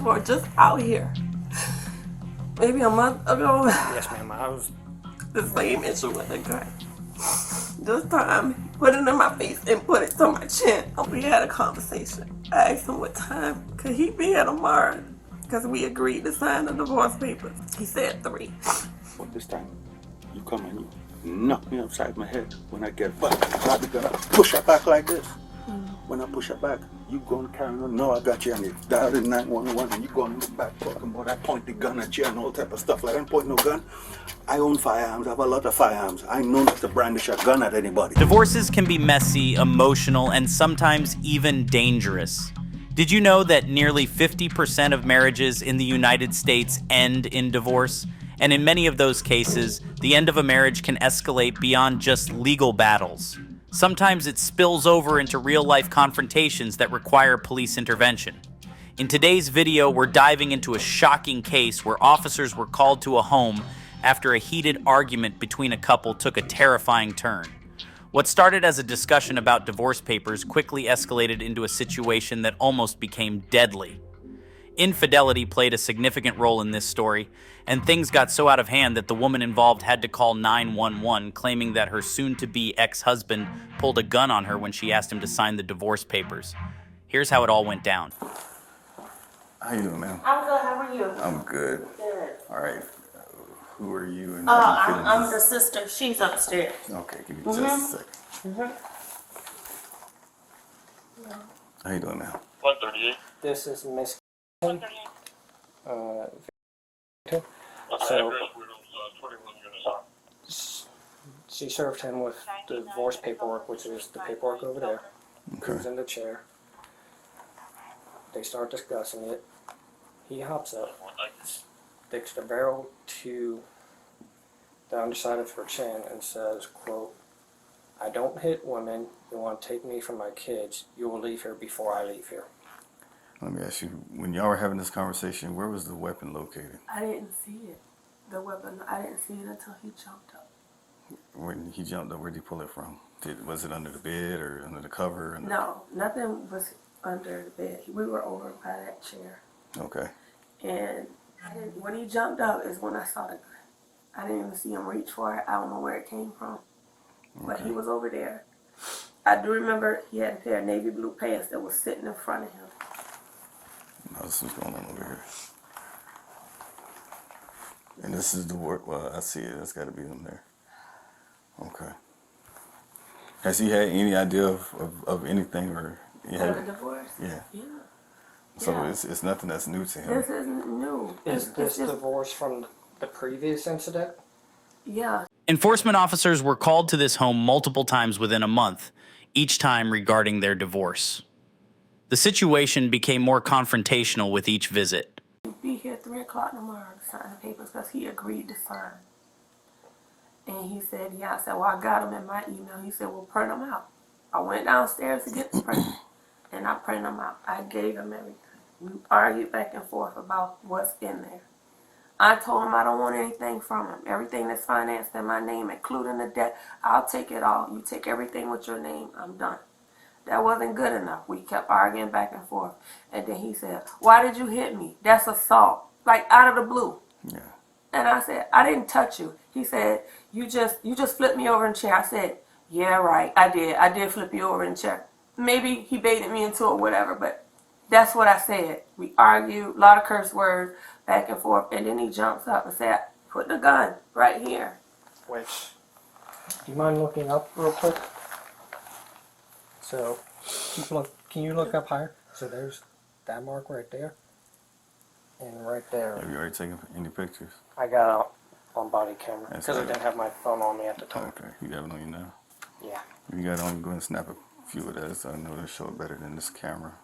for just out here. Maybe a month ago. Yes, ma'am. I was the same issue with the guy. This time, he put it in my face and put it to my chin. We had a conversation. I asked him what time could he be here tomorrow, because we agreed to sign the divorce papers. He said 3. But this time, you come and you knock me upside my head. When I get back, I'm probably gonna push her back like this. When I push her back, you gonna carry on. No, I got you. And you dial in 911 and you go in the back talking about I point the gun at you and all type of stuff. Like I don't point no gun. I own firearms. I have a lot of firearms. I know not to brandish a gun at anybody. Divorces can be messy, emotional, and sometimes even dangerous. Did you know that nearly 50% of marriages in the United States end in divorce? And in many of those cases, the end of a marriage can escalate beyond just legal battles. Sometimes it spills over into real-life confrontations that require police intervention. In today's video, we're diving into a shocking case where officers were called to a home after a heated argument between a couple took a terrifying turn. What started as a discussion about divorce papers quickly escalated into a situation that almost became deadly. Infidelity played a significant role in this story, and things got so out of hand that the woman involved had to call 911, claiming that her soon-to-be ex-husband pulled a gun on her when she asked him to sign the divorce papers. Here's how it all went down. How you doing, ma'am? I'm good. How are you? I'm good. Good. All right. Who are you? And I'm the sister. She's upstairs. Okay, give me just a second. How you doing, ma'am? 138. This is Miss. So she served him with the divorce paperwork, which is the paperwork over there. Okay. He was in the chair. They start discussing it. He hops up, sticks the barrel to the underside of her chin and says, quote, "I don't hit women. You want to take me from my kids. You will leave here before I leave here." Let me ask you, when y'all were having this conversation, where was the weapon located? I didn't see it. The weapon, I didn't see it until he jumped up. When he jumped up, where did he pull it from? Was it under the bed or under the cover? No, nothing was under the bed. We were over by that chair. Okay. And when he jumped up is when I saw the gun. I didn't even see him reach for it. I don't know where it came from. But he was over there. I do remember he had a pair of navy blue pants that was sitting in front of him. This is what's going on over here. And this is the work. Well, I see it. That's got to be them there. Okay. Has he had any idea of anything or? The divorce? Yeah. Yeah. So Yeah. it's nothing that's new to him. This isn't new. Is this it's just, divorce from the previous incident? yeah. Enforcement officers were called to this home multiple times within a month, each time regarding their divorce. The situation became more confrontational with each visit. He'll be here 3 o'clock tomorrow to sign the papers because he agreed to sign. And he said, yeah. I said, well, I got them in my email. He said, well, print them out. I went downstairs to get the print, and I printed them out. I gave him everything. We argued back and forth about what's in there. I told him I don't want anything from him. Everything that's financed in my name, including the debt, I'll take it all. You take everything with your name, I'm done. That wasn't good enough. We kept arguing back and forth. And then he said, why did you hit me? That's assault. Like out of the blue. Yeah. And I said, I didn't touch you. He said, you just flipped me over in the chair. I said, yeah, right, I did. I did flip you over in the chair. Maybe he baited me into it, whatever, but that's what I said. We argued, a lot of curse words, back and forth, and then he jumps up and said, put the gun right here. Which, do you mind looking up real quick? So, can you look up higher? So there's that mark right there, and right there. Have you already taken any pictures? I got out on body camera That's because I right. didn't have my phone on me at the time. Okay. You got it on you now? Yeah. If you got it on, go ahead and snap a few of those so I know to show it better than this camera.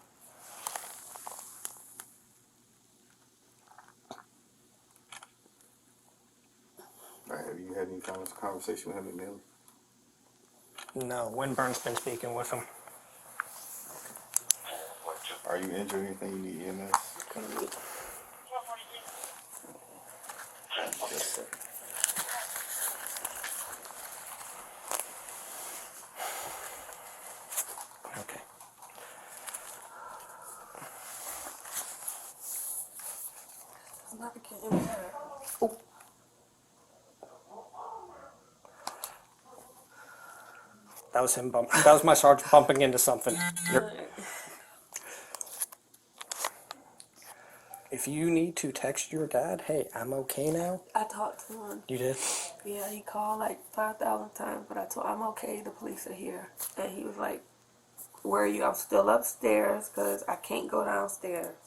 All right. Have you had any kind of conversation with him, Emily? No, Winburn's been speaking with him. Are you injured or anything? You need EMS? Yes, sir. Okay. I'm about to get him here. That was him that was my sergeant bumping into something. If you need to text your dad, hey, I'm okay now. I talked to him. You did? Yeah, he called like 5,000 times, but I told him I'm okay. The police are here, and he was like, "Where are you?" I'm still upstairs because I can't go downstairs.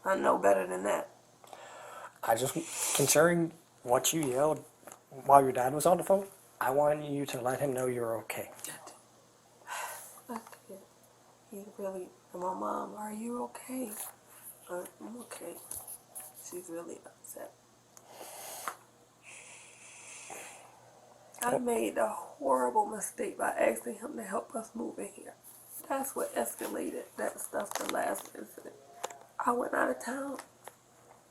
I know better than that. I just, considering what you yelled while your dad was on the phone, I want you to let him know you're okay. I did. He really, and my mom, "Are you okay?" I'm okay. She's really upset. I made a horrible mistake by asking him to help us move in here. That's what escalated that stuff the last incident. I went out of town.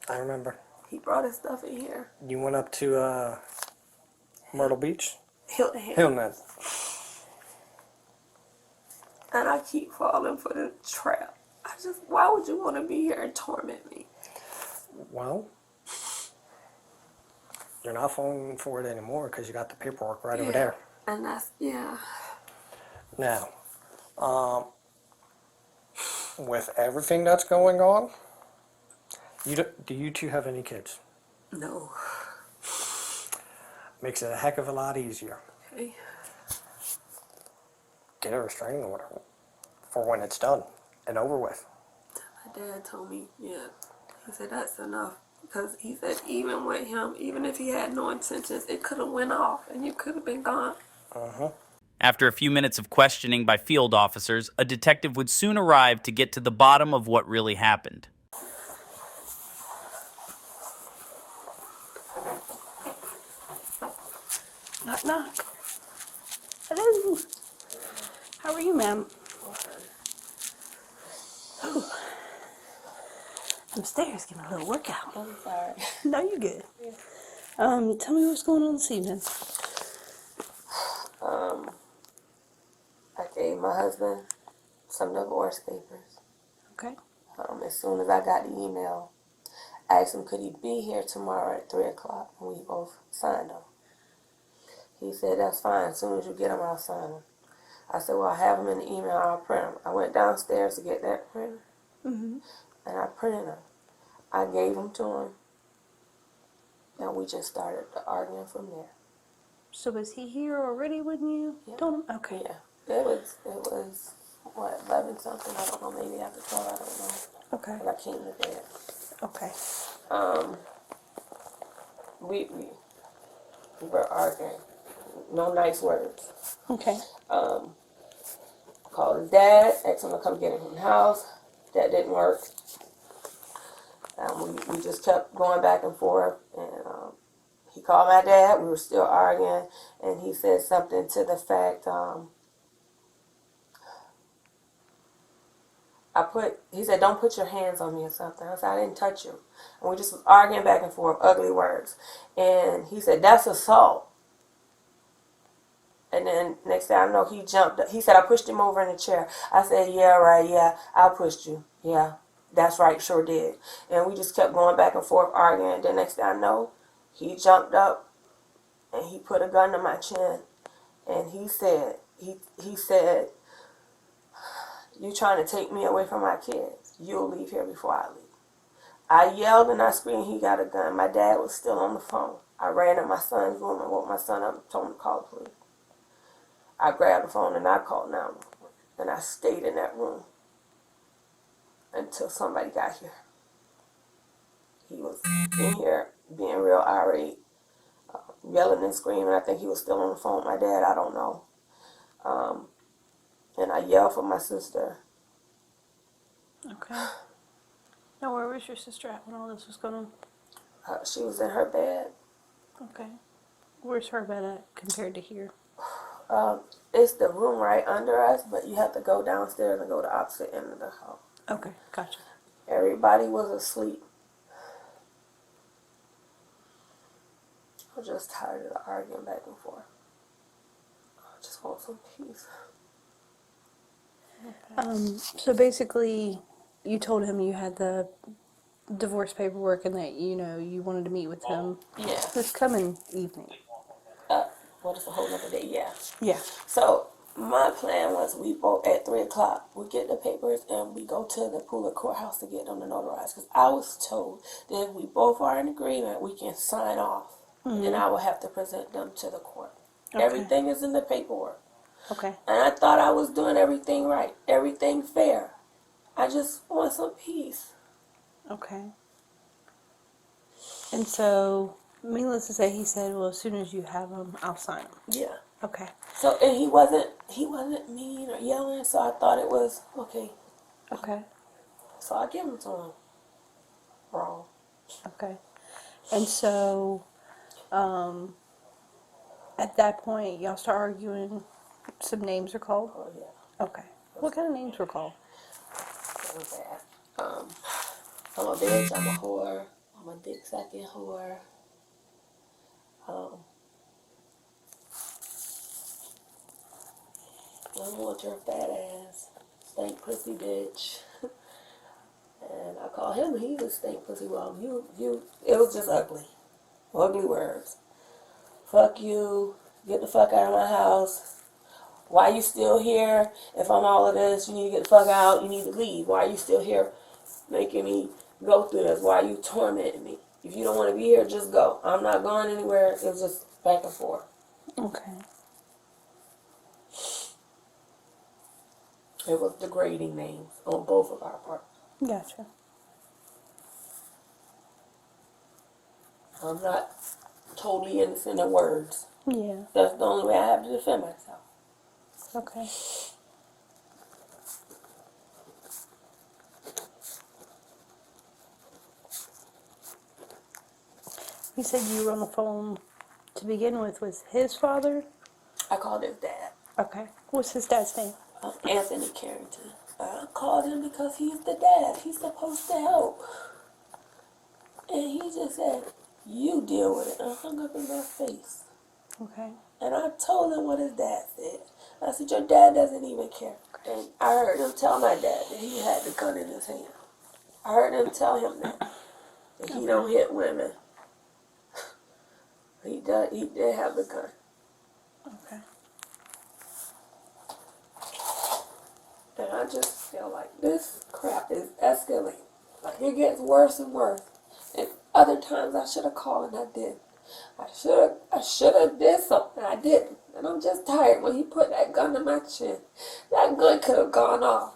I remember. He brought his stuff in here. You went up to Myrtle Beach? Hilton Head. Hilton Head. And I keep falling for the trap. Why would you want to be here and torment me? Well, you're not falling for it anymore because you got the paperwork right over there. And that's, yeah. Now, with everything that's going on, do you two have any kids? No. Makes it a heck of a lot easier. Okay. Get a restraining order for when it's done and over with. My dad told me, yeah. He said that's enough. Because he said even with him, even if he had no intentions, it could have went off and you could have been gone. After a few minutes of questioning by field officers, a detective would soon arrive to get to the bottom of what really happened. Knock, knock. Hello. How are you, ma'am? Ooh. I'm upstairs getting a little workout. I'm sorry. No, you good. Tell me what's going on this evening. I gave my husband some divorce papers. Okay. As soon as I got the email, I asked him could he be here tomorrow at 3 o'clock, and we both signed them. He said, that's fine. As soon as you get them, I'll sign them. I said, well, I have them in the email. I'll print them. I went downstairs to get that printer, and I printed them. I gave them to him, and we just started arguing from there. So was he here already when you told him? Okay. Yeah. It was what, 11 something? I don't know, maybe after 12, I don't know. Okay. But I came to bed. Okay. We were arguing. No nice words. Okay. Called his dad, asked him to come get him from the house. That didn't work. We just kept going back and forth, and he called my dad. We were still arguing, and he said something to the fact, he said, don't put your hands on me or something. I said, I didn't touch you. And we just was arguing back and forth, ugly words. And he said, that's assault. And then next thing I know, he jumped up. He said, I pushed him over in the chair. I said, yeah, right, yeah, I pushed you. Yeah, that's right, sure did. And we just kept going back and forth arguing. Then next thing I know, he jumped up and he put a gun to my chin. And he said, you trying to take me away from my kids. You'll leave here before I leave. I yelled and I screamed, he got a gun. My dad was still on the phone. I ran in my son's room and woke my son up and told him to call the police. I grabbed the phone and I called 911. And I stayed in that room until somebody got here. He was in here being real irate, yelling and screaming. I think he was still on the phone with my dad. I don't know. And I yelled for my sister. Okay. Now, where was your sister at when all this was going on? She was in her bed. Okay. Where's her bed at compared to here? It's the room right under us, but you have to go downstairs and go to the opposite end of the house. Okay, gotcha. Everybody was asleep. I'm just tired of the arguing back and forth. I just want some peace. So basically, you told him you had the divorce paperwork and that, you know, you wanted to meet with him Yeah. this coming evening. What is a whole other day? Yeah. Yeah. So my plan was we both at 3:00 we get the papers and we go to the Pooler courthouse to get them to notarize. Because I was told that if we both are in agreement, we can sign off, and then I will have to present them to the court. Okay. Everything is in the paperwork, Okay. and I thought I was doing everything right, everything fair. I just want some peace. Okay. And so, needless to say, he said, "Well, as soon as you have them, I'll sign them." Yeah. Okay. So and he wasn't mean or yelling, so I thought it was okay. Okay. So I give them to him. Wrong. Okay. And so, at that point, y'all start arguing. Some names are called. Oh yeah. Okay. What kind of names were called? That was bad. I'm a bitch, I'm a whore, I'm a dick sucking whore. I don't want your fat ass, stink pussy bitch. And I call him, he was stink pussy wrong. It was just ugly. Ugly words. Fuck you, get the fuck out of my house. Why you still here? If I'm all of this, you need to get the fuck out, you need to leave. Why are you still here making me go through this? Why are you tormenting me? If you don't want to be here, just go. I'm not going anywhere. It was just back and forth. Okay. It was degrading names on both of our parts. Gotcha. I'm not totally innocent in words. Yeah. That's the only way I have to defend myself. Okay. You said you were on the phone to begin with his father? I called his dad, Okay. What's his dad's name? Anthony Carrington. I called him because he's the dad. He's supposed to help. And he just said, you deal with it. And hung up in my face. Okay. And I told him what his dad said. I said, your dad doesn't even care. And I heard him tell my dad that he had the gun in his hand. I heard him tell him that he don't hit women. He did have the gun. Okay. And I just feel like this crap is escalating. Like it gets worse and worse. And other times I should have called and I didn't. I should have did something. I didn't. And I'm just tired when he put that gun to my chin. That gun could have gone off.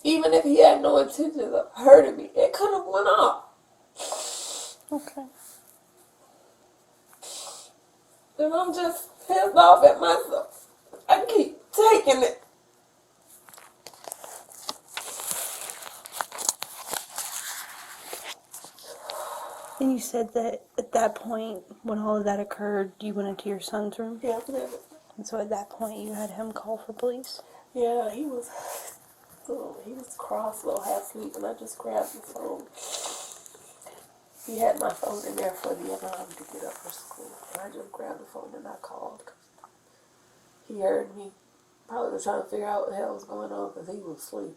Even if he had no intentions of hurting me, it could have went off. Okay. And I'm just pissed off at myself. I keep taking it. And you said that at that point, when all of that occurred, you went into your son's room? Yeah, And so at that point, you had him call for police? yeah, he was cross, a little half asleep, and I just grabbed the phone. He had my phone in there for the alarm to get up for school. And I just grabbed the phone and I called. He heard me. Probably was trying to figure out what the hell was going on because he was asleep.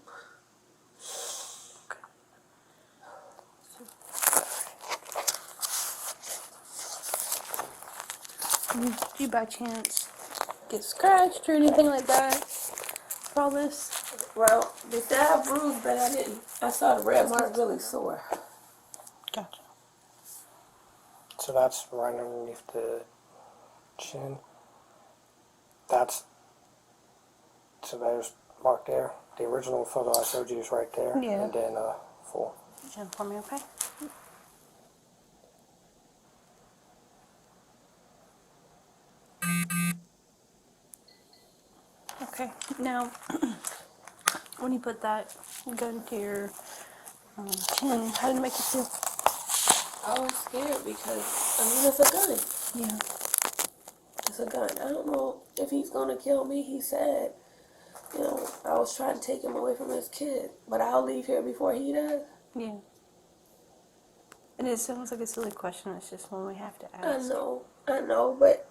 Did you by chance get scratched or anything like that for all this? Well, they said I bruised, but I didn't. I saw the red mark really sore. Gotcha. So that's right underneath the chin. So there's mark there. The original photo I showed you is right there. Yeah. And then full. Jen, for me, okay? Okay. Now, when you put that gun to your chin, how did it make you feel? I was scared because, it's a gun. Yeah. It's a gun. I don't know if he's going to kill me. He said, I was trying to take him away from his kid, but I'll leave here before he does. Yeah. And it sounds like a silly question. It's just one we have to I ask. know, but,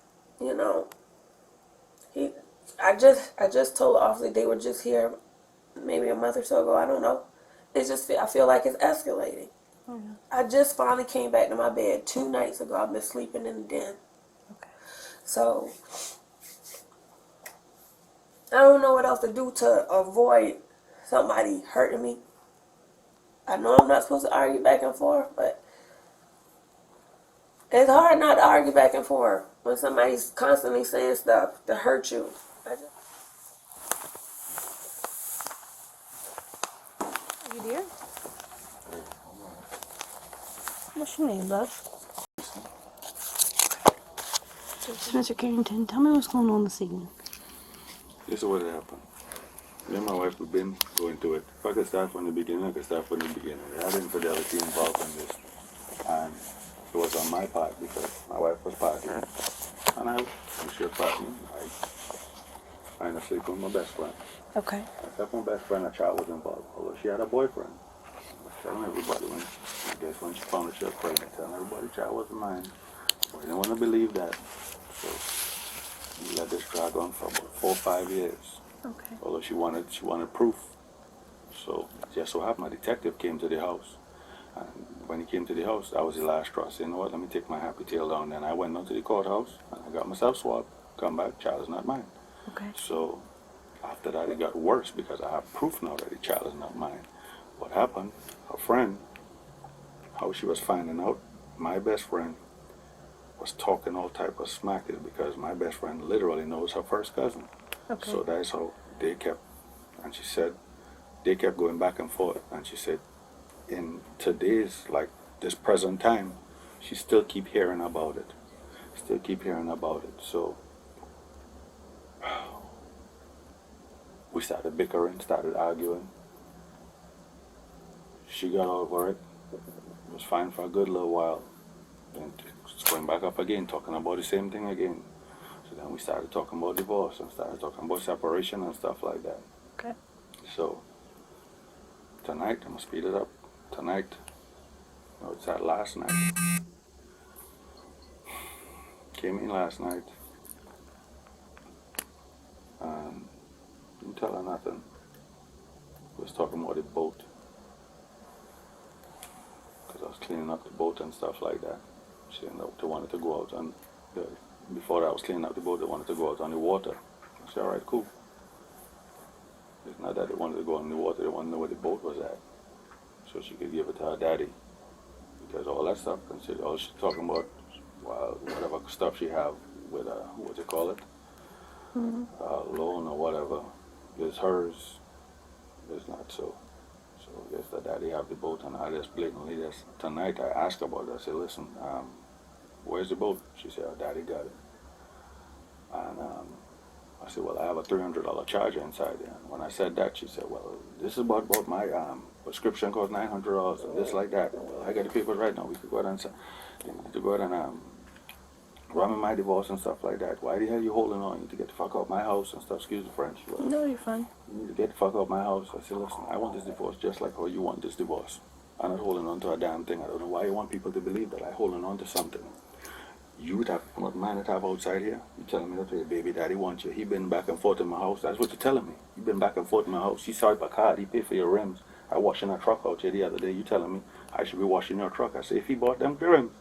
I just told the officer they were just here maybe a month or so ago. I don't know. it's just, I feel like it's escalating. I just finally came back to my bed 2 nights ago. I've been sleeping in the den. Okay. So I don't know what else to do to avoid somebody hurting me. I know I'm not supposed to argue back and forth, but it's hard not to argue back and forth when somebody's constantly saying stuff to hurt you. You dear? What's your name, love? So, Mr. Carrington, tell me what's going on this evening. This is what happened. Me and my wife have been going through it. If I could start from the beginning, I could start from the beginning. There had infidelity involved in this. And it was on my part because my wife was partying. And I was sure partying. I ended up sleeping with my best friend. Okay. I slept with my best friend, a child was involved. Although she had a boyfriend. I was telling everybody I guess when she found out she was pregnant, telling everybody the child wasn't mine. But I didn't want to believe that. So we let this drag on for about 4 or 5 years. Okay. Although she wanted proof. So just so happened, a detective came to the house. And when he came to the house, that was the last straw. I said, you know what, let me take my happy tail down. Then I went down to the courthouse and I got myself swabbed. Come back, child is not mine. Okay. So after that, it got worse because I have proof now that the child is not mine. What happened, her friend, how she was finding out, my best friend was talking all type of smack is because my best friend literally knows her first cousin. Okay. So that's how they kept, and she said, they kept going back and forth. And she said, in today's, like this present time, she still keep hearing about it. Still keep hearing about it. So we started bickering, started arguing. She got over it. It was fine for a good little while. Then it's going back up again, talking about the same thing again. So then we started talking about divorce and started talking about separation and stuff like that. Okay. So tonight, I'm gonna speed it up. Tonight, no, it's that last night. Came in last night. Didn't tell her nothing. Was talking about the boat. Because I was cleaning up the boat and stuff like that. She ended up, they wanted to go out on before that I was cleaning up the boat, they wanted to go out on the water. I said, alright, cool. It's not that they wanted to go on the water, they wanted to know where the boat was at. So she could give it to her daddy. Because all that stuff, all she's talking about, well, whatever stuff she have with, what you call it? Loan or whatever, is hers. It's not so. So I guess the daddy have the boat, and I just blatantly just, tonight I asked her about it. I said, listen, where's the boat? She said, oh, daddy got it. And I said, well, I have a $300 charger inside there. And when I said that, she said, well, this is about my prescription cost $900 and this like that. Well, I got the papers right now. We could go ahead and run in my divorce and stuff like that. Why the hell you holding on? You need to get the fuck out my house and stuff. Excuse the French. Well, No, you're fine. you need to get the fuck out my house. I said, listen, I want this divorce just like how you want this divorce. I'm not holding on to a damn thing. I don't know why you want people to believe that I'm holding on to something. You would have, what man would have outside here? You telling me that your baby daddy wants you. He been back and forth in my house. That's what you're telling me. You been back and forth in my house. He swipe a card. He paid for your rims. I washing a truck out here the other day. You telling me I should be washing your truck. I say, if he bought them rims,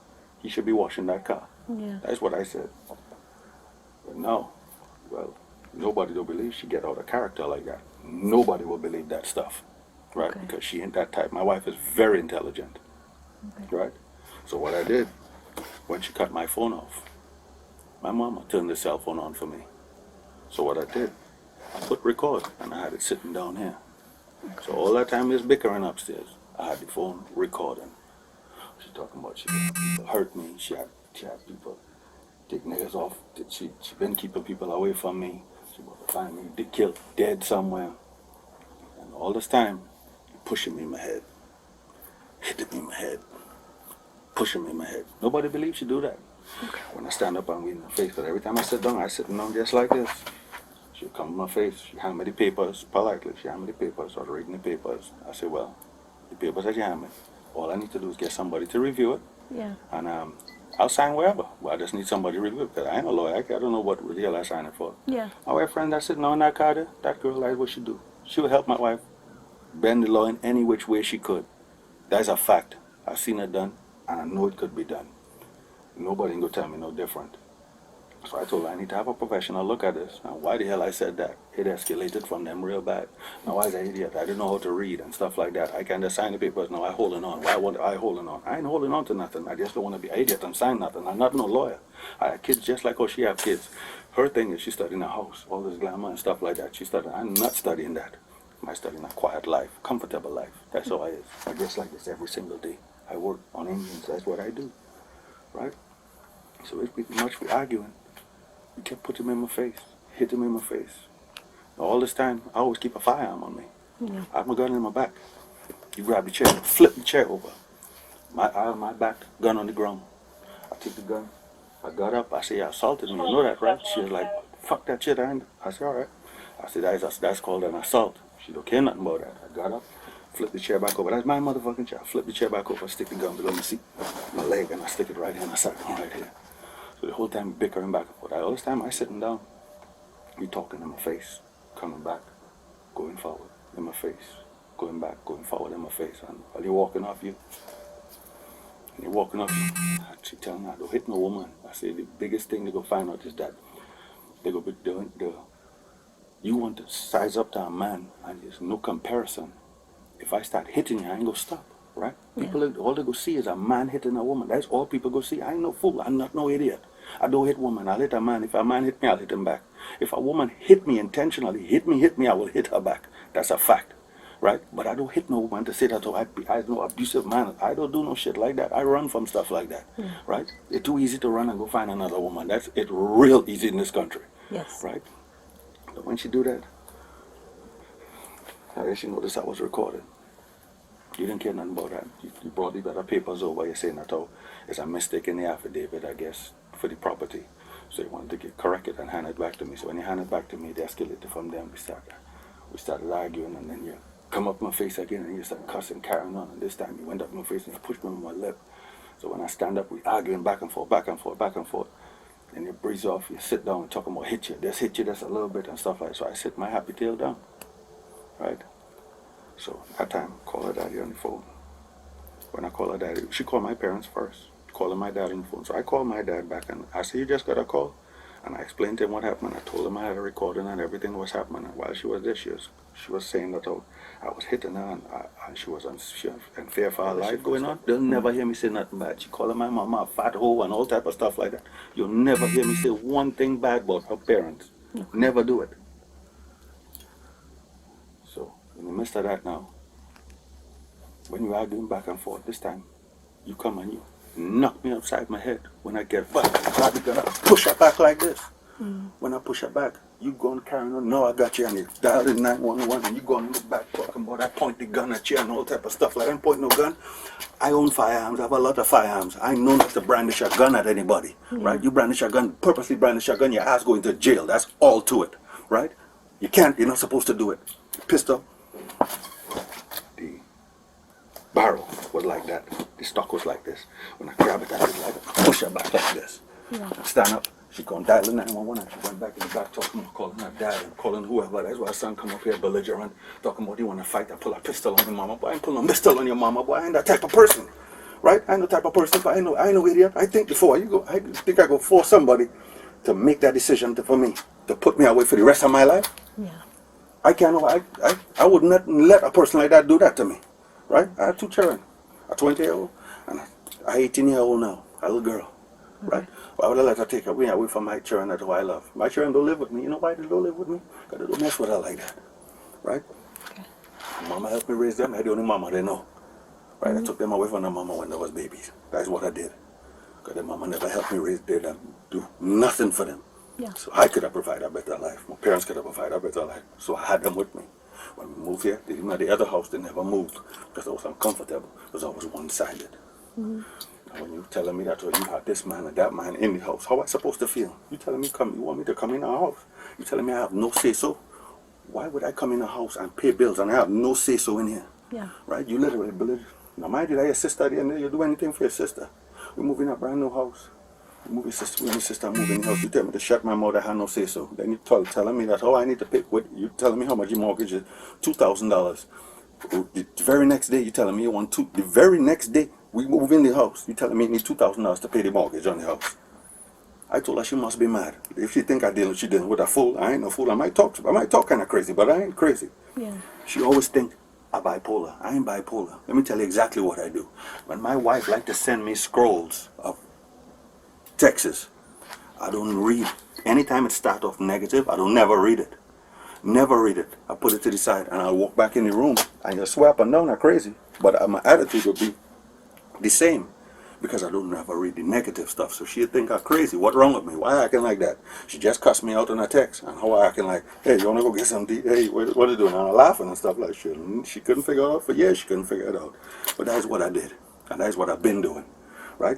he should be washing that car. Yeah. That's what I said. But no, well, nobody will believe she get out of character like that. Nobody will believe that stuff, right? Okay. Because she ain't that type. My wife is very intelligent, right? So what I did, when she cut my phone off, my mama turned the cell phone on for me. So what I did, I put record, and I had it sitting down here. So all that time is bickering upstairs, I had the phone recording. She's talking about she had people hurt me. She had people take niggas off. She been keeping people away from me. She about to find me killed dead somewhere. And all this time, pushing me in my head, hitting me in my head, pushing me in my head. Nobody believes she do that. When I stand up and read in her face, because every time I sit down, I sit down just like this. She'll come in my face, she hand me the papers, politely, she hand me the papers, I was reading the papers. I say, well, the papers that you hand me, all I need to do is get somebody to review it, Yeah. and I'll sign wherever. Well, I just need somebody to review it, because I ain't a lawyer, I don't know what the hell I sign it for. Yeah. My wife friend that's sitting on that car there, that girl, that's what she do. She would help my wife. bend the law in any which way she could. That's a fact. I've seen it done, and I know it could be done. Nobody can go tell me no different. So I told her I need to have a professional look at this. Now, why the hell I said that? It escalated from them real bad. Now, I was an idiot. I didn't know how to read and stuff like that. I can't just sign the papers. Now, I'm holding on. Why want I holding on? I ain't holding on to nothing. I just don't want to be an idiot and sign nothing. I'm not no lawyer. I have kids just like how she have kids. Her thing is she's studying a house, all this glamour and stuff like that. She's studying. I'm not studying that. I'm studying a quiet life, comfortable life. That's how I is. I just like this every single day. I work on engines. That's what I do. Right? So it's pretty much we arguing. You kept putting him in my face, hit him in my face. All this time, I always keep a firearm on me. Yeah. I have my gun in my back. You grab the chair, flip the chair over. I have my back, gun on the ground. I take the gun. I got up. I say, you assaulted me. You know that, right? She was like, fuck that shit. I said, all right. I said, that's called an assault. She don't care nothing about that. I got up, flipped the chair back over. That's my motherfucking chair. I flip the chair back over, stick the gun below my seat, my leg, and I stick it right here, and I sat down right here. So the whole time bickering back and forth. All this time I sitting down, you talking in my face, coming back, going forward in my face, going back, going forward in my face. And while you're walking off you, and you're walking off you, she telling me I don't hit no woman. I say the biggest thing they go find out is that they go be doing you want to size up to a man and there's no comparison. If I start hitting you, I ain't gonna stop. Right? Yeah. People, all they go see is a man hitting a woman. That's all people go see. I ain't no fool. I'm not no idiot. I don't hit women. I'll hit a man. If a man hit me, I'll hit him back. If a woman hit me intentionally, hit me, I will hit her back. That's a fact. Right? But I don't hit no woman to say that, oh, I'm no abusive man. I don't do no shit like that. I run from stuff like that. Right? It's too easy to run and go find another woman. It's real easy in this country. Yes. Right? But when she do that, I guess she noticed I was recorded. You didn't care nothing about that. You brought the other papers over. You're saying that, oh, it's a mistake in the affidavit, I guess, for the property. So you wanted to correct it and hand it back to me. So when you hand it back to me, they escalated from there. We started arguing, and then you come up in my face again, and you start cussing, carrying on. And this time you went up in my face and you pushed me on my lip. So when I stand up, we arguing back and forth, back and forth, back and forth. Then you breeze off, you sit down and talk about hit you just a little bit and stuff like that. So I sit my happy tail down, right? So that time, call her daddy on the phone. When I call her daddy, she called my parents first, calling my dad on the phone. So I called my dad back and I said, you just got a call? And I explained to him what happened. I told him I had a recording and everything was happening. And while she was there, she was saying that I was hitting her and she was in fear for her life going on. They'll never hear me say nothing bad. She calling my mama a fat hoe and all type of stuff like that. You'll never hear me say one thing bad about her parents. Never do it. So in the midst of that now, when you're arguing back and forth, this time, you come and you knock me upside my head. When I get back, I'm gonna push her back like this. When I push her back, you go and carry on. No, I got you, and you dial in 911, and you go and look back talking about I point the gun at you and all type of stuff. Like I don't point no gun. I own firearms. I have a lot of firearms. I know not to brandish a gun at anybody. Right? You brandish a gun, purposely brandish a gun, your ass going to jail. That's all to it. Right? You can't. You're not supposed to do it. Pistol. The barrel was like that. The stock was like this. When I grab it, I just like push her back like this. Stand up. She gonna dial in 911 and she went back in the back talking about calling her dad and calling whoever. That's why her son come up here belligerent, talking about he wanna fight. I pull a pistol on your mama. Boy, I ain't pulling a pistol on your mama. Boy, I ain't that type of person. Right? I ain't the type of person, but I know idiot. I think before you go, I think I go force somebody to make that decision for me, to put me away for the rest of my life. Yeah. I can't. I would not let a person like that do that to me. Right? I have two children, a 20-year-old and a 18-year-old now, a little girl. Right? Why would I let her take away from my children that who I love? My children don't live with me. You know why they don't live with me? Because they don't mess with her like that. Right? Okay. Mama helped me raise them. I the only mama they know. Right? I took them away from their mama when they was babies. That's what I did. Because their mama never helped me raise them, do nothing for them. Yeah. So I could have provided a better life. My parents could have provided a better life. So I had them with me. When we moved here, even at the other house, they never moved because I was uncomfortable. It was always one-sided. When you telling me that, oh, you have this man and that man in the house, how am I supposed to feel? You telling me you want me to come in our house? You telling me I have no say-so? Why would I come in a house and pay bills and I have no say-so in here? Yeah. Right? You literally believe. Now, mind you, that your sister at the end of the day, you do anything for your sister. We move in a brand new house. You move your sister, when your sister move in the house, you tell me to shut my mouth, I have no say-so. Then you telling me that, oh, I need to pay, what, you telling me how much your mortgage is? $2,000. The very next day, you telling me you want two. The very next day, we move in the house. You telling me you need $2,000 to pay the mortgage on the house. I told her she must be mad. If she think she dealing with a fool. I ain't no fool. I might talk kind of crazy, but I ain't crazy. Yeah. She always think I'm bipolar. I ain't bipolar. Let me tell you exactly what I do. When my wife like to send me scrolls of texts, I don't read. Anytime it start off negative, I don't never read it. Never read it. I put it to the side and I'll walk back in the room and just swear up and down like crazy. But my attitude will be the same because I don't never read the negative stuff. So she'll think I'm crazy. What wrong with me? Why I acting like that? She just cussed me out on a text and how I acting like, hey, you want to go get some hey, what are you doing? And I'm laughing and stuff like shit. And she couldn't figure it out. For years she couldn't figure it out. But that's what I did. And that's what I've been doing. Right?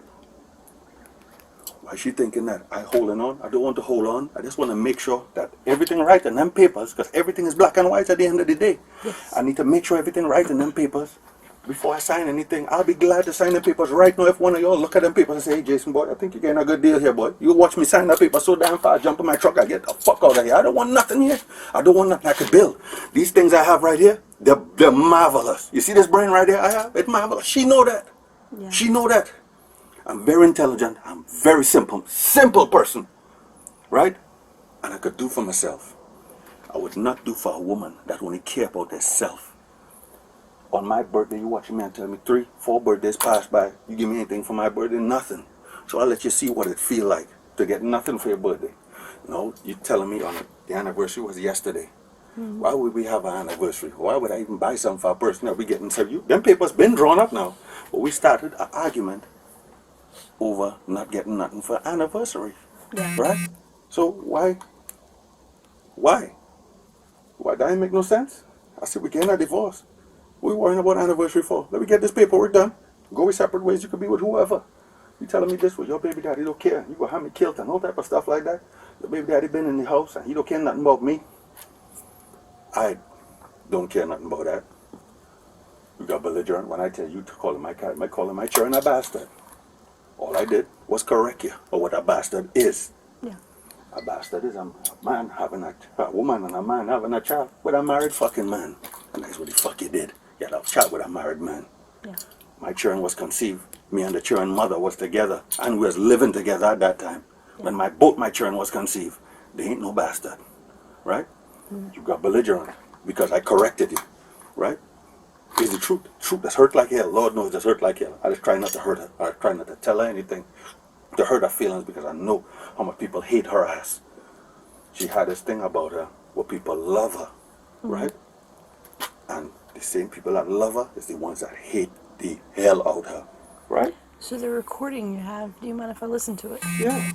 Why she thinking that I holding on? I don't want to hold on. I just want to make sure that everything right in them papers, because everything is black and white at the end of the day. Yes. I need to make sure everything right in them papers before I sign anything. I'll be glad to sign the papers right now if one of y'all look at them papers and say, hey Jason, boy, I think you're getting a good deal here, boy. You watch me sign that paper so damn fast, jump in my truck, I get the fuck out of here. I don't want nothing here. I don't want nothing I could build. These things I have right here, they're marvelous. You see this brain right here I have? It's marvelous. She know that. Yeah. She know that. I'm very intelligent. I'm very simple person, right? And I could do for myself. I would not do for a woman that only care about herself. On my birthday, you watch me and tell me 3, 4 birthdays pass by. You give me anything for my birthday? Nothing. So I'll let you see what it feel like to get nothing for your birthday. No, you telling me on the anniversary was yesterday. Why would we have an anniversary? Why would I even buy something for a person that we getting? So them papers been drawn up now. But we started an argument over not getting nothing for anniversary. Yeah. Right? So why? That ain't make no sense. I said we getting a divorce. What we worrying about anniversary for? Let me get this paperwork done. Go your separate ways. You could be with whoever. You telling me this with your baby daddy don't care. You gonna have me killed and all type of stuff like that. Your baby daddy been in the house and he don't care nothing about me. I don't care nothing about that. You got belligerent when I tell you to call my children a bastard. All I did was correct you for what a bastard is. Yeah. A bastard is a man having a woman and a man having a child with a married fucking man. And that's what the fuck you did. You had a child with a married man. Yeah. My children was conceived. Me and the children mother was together. And we was living together at that time. Yeah. When both my children was conceived. They ain't no bastard. Right? You got belligerent because I corrected you. Right? It's the truth. Truth that's hurt like hell. Lord knows that's hurt like hell. I just try not to hurt her. I try not to tell her anything to hurt her feelings because I know how much people hate her ass. She had this thing about her where people love her, right? And the same people that love her is the ones that hate the hell out of her, right? So the recording you have, do you mind if I listen to it? Yeah.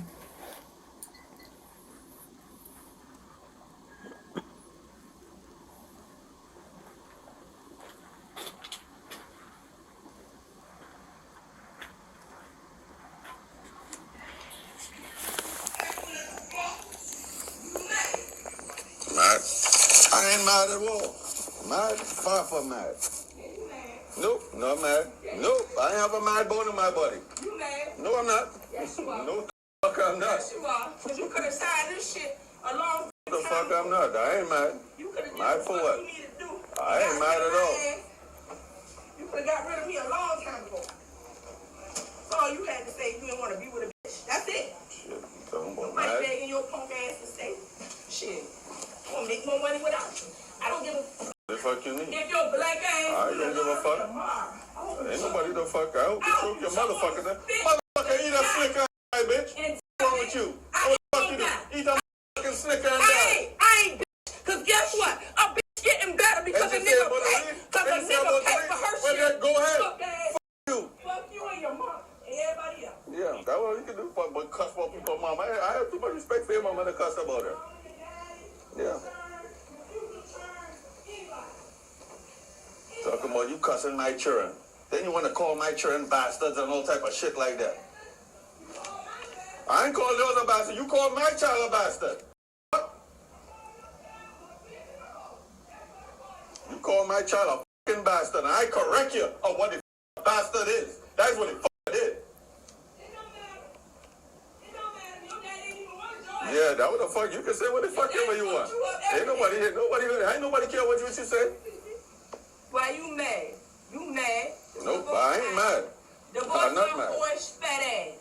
Mad? I ain't mad at all. Mad? Far from mad. Nope, not mad. Nope, I ain't have a mad bone in my body. You mad? No, I'm not. Yes, you are. No, fuck, I'm not. Yes, you are. Because you could have signed this shit a long The time fuck, I'm not. I ain't mad. You could have Mad did for what what? you needed to do. I ain't mad at all. You could have got rid of me a long time ago. That's all you had to say. You didn't want to be with a bitch. That's it. Shit, you talking about Nobody mad? begging your punk ass to stay. Shit. I'm going to make more money without you. I don't give a fuck. The fuck you need? If your black ass I don't give a fuck. Ain't nobody the fuck out. You choke your motherfucker then. Motherfucker, eat a slicker, bitch. What's wrong with you? What the fuck you do? Eat a motherfucking slicker and die. I ain't bitch. Because guess what? A bitch getting better because a nigga pay. Because a nigga pay for her shit. Go ahead. Fuck ass. You. Fuck you and your mom and everybody else. Yeah, that's what you can do. Fuck, but cuss about people's mama. I have too much respect for your mama to cuss about her. Yeah. Talking about you cussing my children. Then you want to call my children bastards and all type of shit like that. I ain't called yours a bastard. You called my child a bastard. You call my child a fucking bastard, and I correct you of what the bastard is. That's what it is. Yeah, that what the fuck. You can say what the fuck ever you want. Ain't nobody care what you say. Well, why you mad? You mad? Nope, I ain't mad. Divorce not my mad. horse fat ass.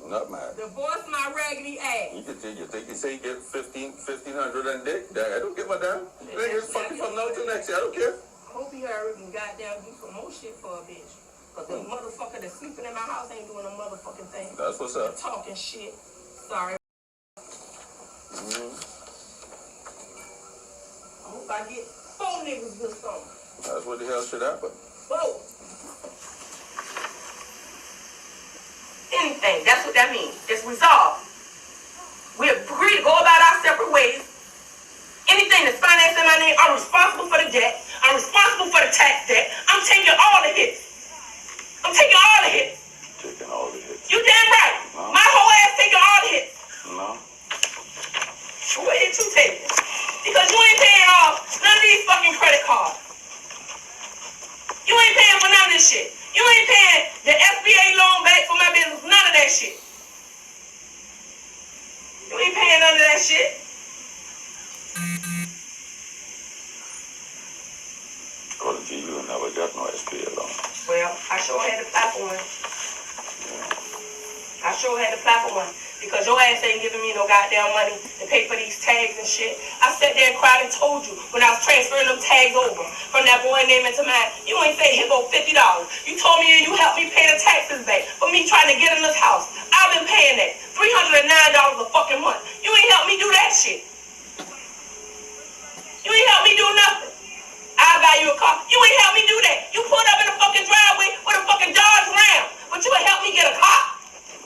Not mad. Divorce my raggedy ass. You think you say you get 1,500 and dick? I don't give a damn. Niggas fucking from now to next year. I don't care. I hope you hurry and goddamn do some more shit for a bitch. Cause the motherfucker that's sleeping in my house ain't doing a motherfucking thing. That's what's up. Talking shit. Sorry. Mm-hmm. I hope I get 4 niggas this summer. That's what the hell should happen. 4. Anything. That's what that means. It's resolved. We agree to go about our separate ways. Anything that's financed in my name, I'm responsible for the debt. I'm responsible for the tax debt. I'm taking all the hits. Taking all the hits. You damn right. No. My whole ass taking all the hits. No. What hit you taking? Because you ain't paying off none of these fucking credit cards. You ain't paying for none of this shit. You ain't paying the SBA loan back for my business. None of that shit. You ain't paying none of that shit. According to you, I never got no SPA loan. Well, I sure had to apply for one. I sure had to apply for one. Because your ass ain't giving me no goddamn money to pay for these tags and shit. I sat there and cried and told you when I was transferring them tags over from that boy name into mine, you ain't say, here go $50. You told me you helped me pay the taxes back for me trying to get in this house. I've been paying that. $309 a fucking month. You ain't helped me do that shit. You ain't helped me do nothing. I'll buy you a car. You ain't helped me do that. You pulled up in the fucking driveway with a fucking Dodge Ram, but you ain't helped me get a car.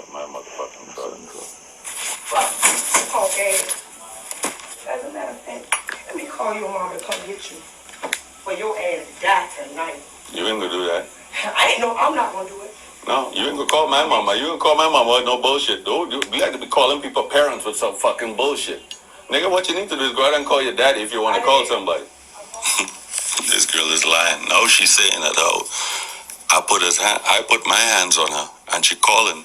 My motherfucking brother. Fuck, okay. As a matter of fact, let me call your mom and come get you. For your ass to die tonight. You ain't gonna do that. I'm not gonna do it. No, you ain't gonna call my mama. You ain't gonna call my mama with no bullshit. Dude, you like to be calling people parents with some fucking bullshit. Nigga, what you need to do is go out and call your daddy if you want to call somebody. This girl is lying. No, she's saying it out. I put my hands on her, and she calling,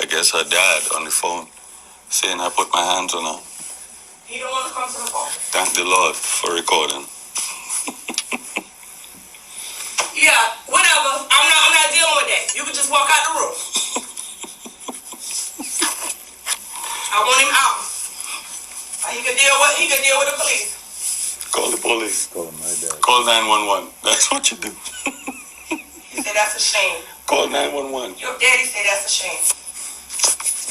I guess, her dad on the phone, saying I put my hands on her. He don't want to come to the phone. Thank the Lord for recording. Yeah, whatever. I'm not dealing with that. You can just walk out the room. I want him out. He can deal with the police. Call the police. Call my dad. Call 911. That's what you do. He said that's a shame. Call 911. Your daddy said that's a shame.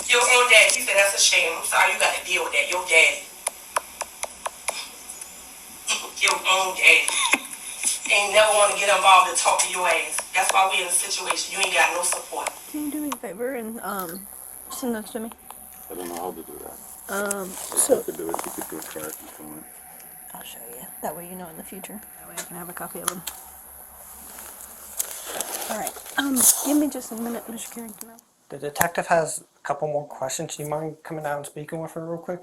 Your own daddy, he said that's a shame. I'm sorry, you got to deal with that. Your daddy. Your own daddy. Ain't never want to get involved and talk to your ass. That's why we in a situation. You ain't got no support. Can you do me a favor and send those to me? I don't know how to do that. So You could do it. You could do it right if you want. I'll show you. That way you know in the future. That way I can have a copy of them. All right. Give me just a minute, Mr. Carrington. The detective has a couple more questions. Do you mind coming down and speaking with her real quick?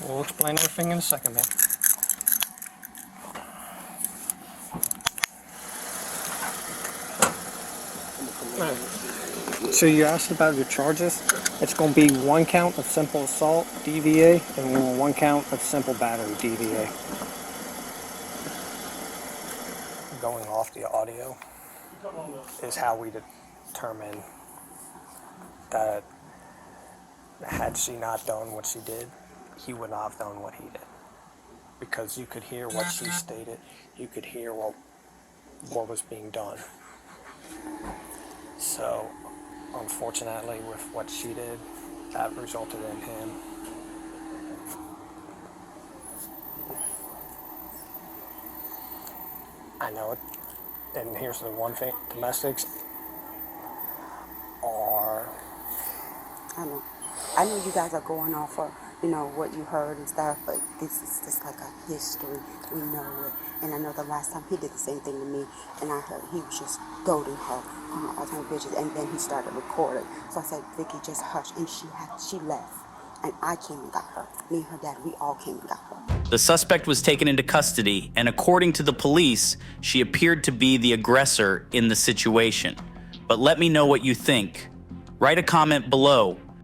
We'll explain everything in a second, man. So you asked about your charges. It's going to be 1 count of simple assault, DVA, and 1 count of simple battery, DVA. Going off the audio is how we determine that had she not done what she did, he would not have done what he did. Because you could hear what she stated, you could hear what was being done. So, unfortunately, with what she did, that resulted in him. I know it. And here's the one thing, domestics are... I know you guys are going off of, what you heard and stuff, but this is just like a history. We know it. And I know the last time he did the same thing to me, and I heard he was just goading her on her bitches, and then he started recording. So I said, Vicky, just hush. And she left. And I came and got her. Me and her dad, we all came and got her. The suspect was taken into custody, and according to the police, she appeared to be the aggressor in the situation. But let me know what you think. Write a comment below